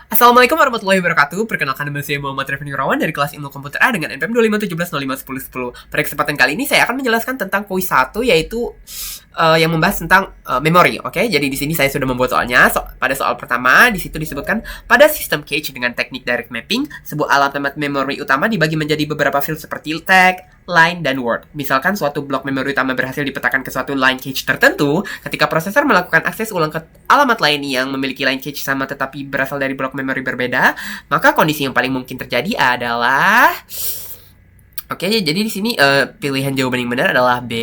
Assalamualaikum warahmatullahi wabarakatuh. Perkenalkan nama saya Muhammad Reveni Rawan dari kelas Ilmu Komputer A dengan NPM 2517051010. Pada kesempatan kali ini saya akan menjelaskan tentang kuis 1 yaitu yang membahas tentang memori. Oke, jadi di sini saya sudah membuat soalnya. Pada soal pertama di situ disebutkan pada sistem cache dengan teknik direct mapping, sebuah alat memori utama dibagi menjadi beberapa field seperti tag, line, dan word. Misalkan suatu blok memori utama berhasil dipetakan ke suatu line cache tertentu, ketika prosesor melakukan akses ulang ke alamat lain yang memiliki line cache sama tetapi berasal dari blok memori berbeda, maka kondisi yang paling mungkin terjadi adalah Oke, jadi di sini pilihan jawaban yang benar adalah B.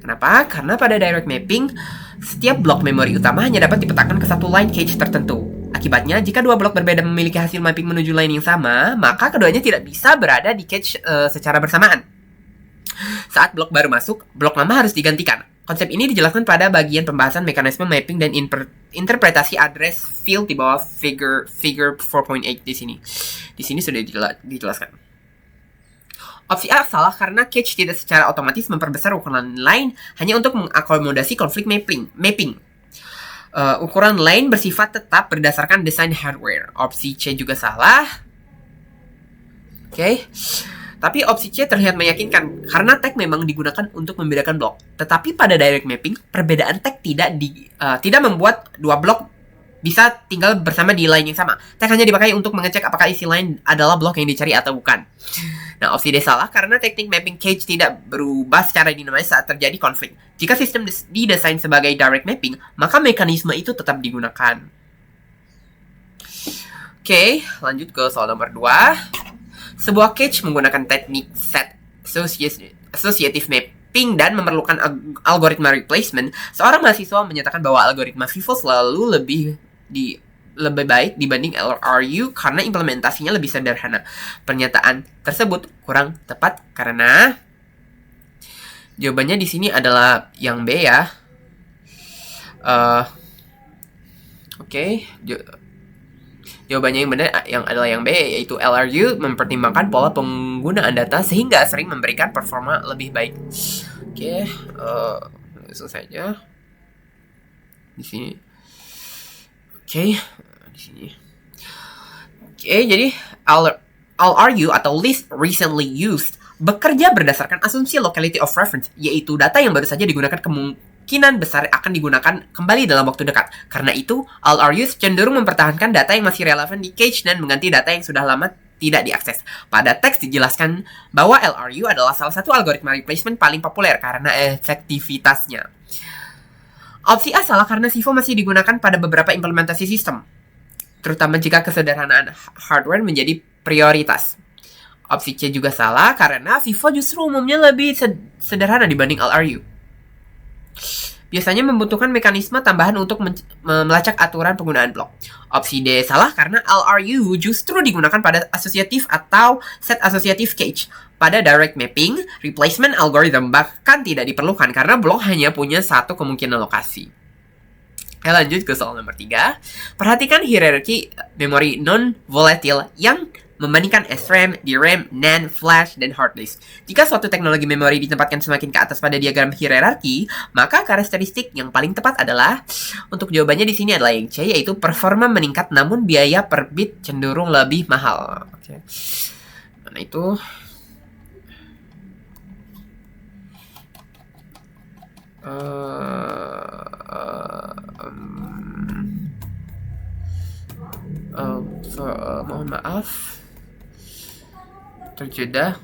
Kenapa? Karena pada direct mapping, setiap blok memori utama hanya dapat dipetakan ke satu line cache tertentu. Akibatnya, jika dua blok berbeda memiliki hasil mapping menuju line yang sama, maka keduanya tidak bisa berada di cache secara bersamaan. Saat blok baru masuk, blok lama harus digantikan. Konsep ini dijelaskan pada bagian pembahasan mekanisme mapping dan interpretasi address field di bawah figure 4.8 di sini. Di sini sudah dijelaskan. Opsi A salah karena cache tidak secara otomatis memperbesar ukuran line hanya untuk mengakomodasi konflik mapping. Ukuran line bersifat tetap berdasarkan desain hardware. Opsi C juga salah. Oke. Tapi opsi C terlihat meyakinkan karena tag memang digunakan untuk membedakan blok. Tetapi pada direct mapping, perbedaan tag tidak membuat dua blok bisa tinggal bersama di line yang sama. Tag hanya dipakai untuk mengecek apakah isi line adalah blok yang dicari atau bukan. Nah, opsi D salah karena teknik mapping cache tidak berubah secara dinamis saat terjadi konflik. Jika sistem didesain sebagai direct mapping, maka mekanisme itu tetap digunakan. Oke, lanjut ke soal nomor 2. Sebuah cache menggunakan teknik set associative mapping dan memerlukan algoritma replacement. Seorang mahasiswa menyatakan bahwa algoritma FIFO selalu lebih baik dibanding LRU karena implementasinya lebih sederhana. Pernyataan tersebut kurang tepat karena jawabannya di sini adalah yang B ya. Oke. Jawabannya yang benar adalah yang B, yaitu LRU mempertimbangkan pola penggunaan data sehingga sering memberikan performa lebih baik. Oke, langsung saja di sini. Oke, di sini. Oke, jadi LRU atau least recently used bekerja berdasarkan asumsi locality of reference, yaitu data yang baru saja digunakan kemungkinan besar akan digunakan kembali dalam waktu dekat. Karena itu, LRU cenderung mempertahankan data yang masih relevan di cache dan mengganti data yang sudah lama tidak diakses. Pada teks dijelaskan bahwa LRU adalah salah satu algoritma replacement paling populer karena efektivitasnya. Opsi A salah karena FIFO masih digunakan pada beberapa implementasi sistem, terutama jika kesederhanaan hardware menjadi prioritas. Opsi C juga salah karena FIFO justru umumnya lebih sederhana dibanding LRU. Biasanya membutuhkan mekanisme tambahan untuk melacak aturan penggunaan blok. Opsi D salah karena LRU justru digunakan pada associative atau set associative cache. Pada direct mapping, replacement algorithm bahkan tidak diperlukan karena blok hanya punya satu kemungkinan lokasi. Lanjut ke soal nomor 3. Perhatikan hierarki memori non-volatile yang membandingkan SRAM, DRAM, NAND, flash, dan hard disk. Jika suatu teknologi memori ditempatkan semakin ke atas pada diagram hierarki, maka karakteristik yang paling tepat adalah, untuk jawabannya di sini adalah yang C, yaitu performa meningkat namun biaya per bit cenderung lebih mahal. Oke. Mana itu? Mohon maaf terjeda.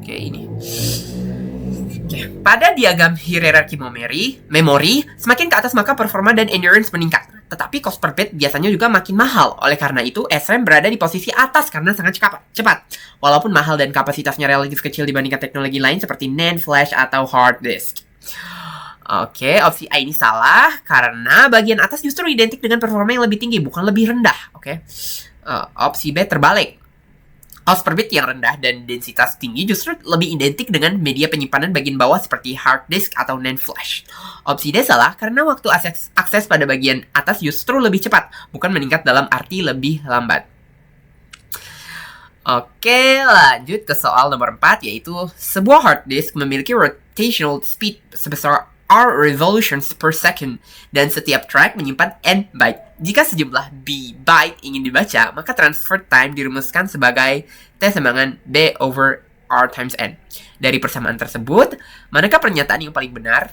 Oke, ini. Oke. Pada diagram hierarki memori, semakin ke atas maka performa dan endurance meningkat. Tetapi cost per bit biasanya juga makin mahal. Oleh karena itu, SRAM berada di posisi atas karena sangat cepat. Walaupun mahal dan kapasitasnya relatif kecil dibandingkan teknologi lain seperti NAND, flash, atau hard disk. Oke, opsi A ini salah karena bagian atas justru identik dengan performa yang lebih tinggi, bukan lebih rendah. Oke. Opsi B terbalik. Cost per bit yang rendah dan densitas tinggi justru lebih identik dengan media penyimpanan bagian bawah seperti hard disk atau NAND flash. Opsi D salah karena waktu akses pada bagian atas justru lebih cepat, bukan meningkat dalam arti lebih lambat. Oke, lanjut ke soal nomor 4, yaitu sebuah hard disk memiliki rotational speed sebesar r revolutions per second, dan setiap track menyimpan n byte. Jika sejumlah b byte ingin dibaca, maka transfer time dirumuskan sebagai T sumbangan b over r times n. Dari persamaan tersebut, manakah pernyataan yang paling benar?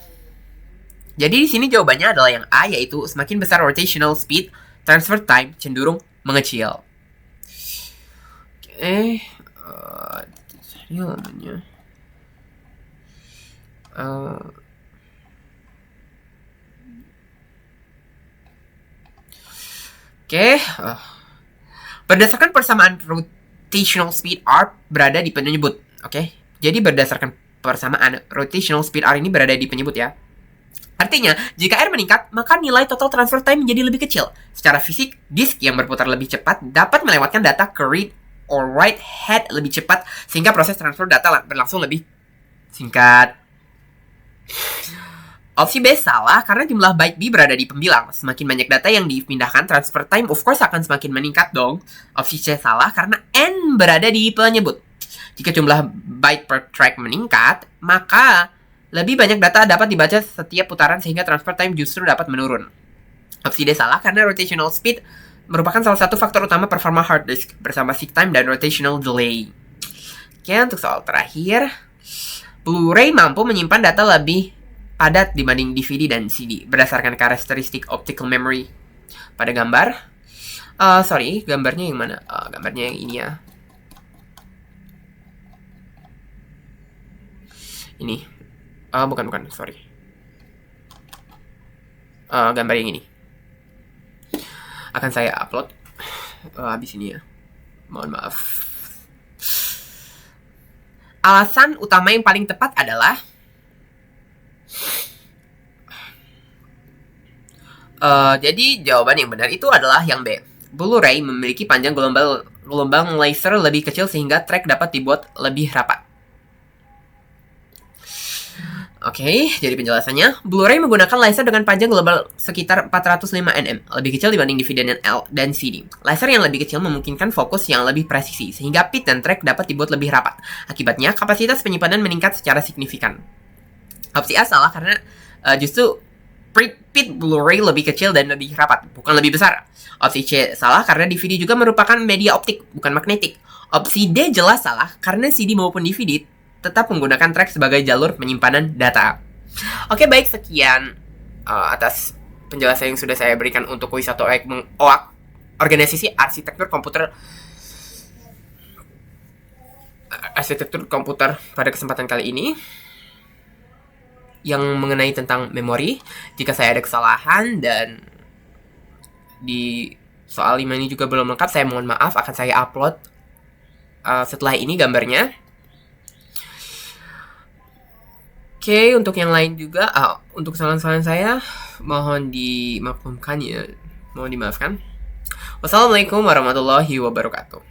Jadi di sini jawabannya adalah yang A, yaitu semakin besar rotational speed, transfer time cenderung mengecil. Oke, ini namanya. Berdasarkan persamaan rotational speed R berada di penyebut. Jadi berdasarkan persamaan rotational speed R ini berada di penyebut ya. Artinya, jika R meningkat, maka nilai total transfer time menjadi lebih kecil. Secara fisik, disk yang berputar lebih cepat dapat melewatkan data ke read or write head lebih cepat, sehingga proses transfer data berlangsung lebih singkat. Opsi B salah karena jumlah byte B berada di pembilang. Semakin banyak data yang dipindahkan, transfer time of course akan semakin meningkat dong. Opsi C salah karena N berada di penyebut. Jika jumlah byte per track meningkat, maka lebih banyak data dapat dibaca setiap putaran sehingga transfer time justru dapat menurun. Opsi D salah karena rotational speed merupakan salah satu faktor utama performa hard disk bersama seek time dan rotational delay. Untuk soal terakhir, Blu-ray mampu menyimpan data lebih padat dibanding DVD dan CD berdasarkan karakteristik optical memory. Pada gambar, gambarnya yang mana? Gambarnya yang ini ya. Ini. Bukan, sorry. Gambar yang ini akan saya upload habis ini ya. Mohon maaf. Alasan utama yang paling tepat adalah jadi jawaban yang benar itu adalah yang B. Blu-ray memiliki panjang gelombang laser lebih kecil sehingga track dapat dibuat lebih rapat. Jadi penjelasannya, Blu-ray menggunakan laser dengan panjang gelombang sekitar 405 nm, lebih kecil dibanding DVD dan CD. Laser yang lebih kecil memungkinkan fokus yang lebih presisi, sehingga pit dan track dapat dibuat lebih rapat. Akibatnya, kapasitas penyimpanan meningkat secara signifikan. Opsi A salah karena justru pit Blu-ray lebih kecil dan lebih rapat, bukan lebih besar. Opsi C salah karena DVD juga merupakan media optik, bukan magnetik. Opsi D jelas salah karena CD maupun DVD tetap menggunakan track sebagai jalur penyimpanan data. Baik, sekian atas penjelasan yang sudah saya berikan untuk kuis 1 OAK Organisasi Arsitektur Komputer pada kesempatan kali ini yang mengenai tentang memori. Jika saya ada kesalahan dan di soal 5 ini juga belum lengkap, saya mohon maaf. Akan saya upload setelah ini gambarnya. Untuk yang lain juga, untuk kesalahan-kesalahan saya mohon dimaklumkan ya, mohon dimaafkan. Wassalamualaikum warahmatullahi wabarakatuh.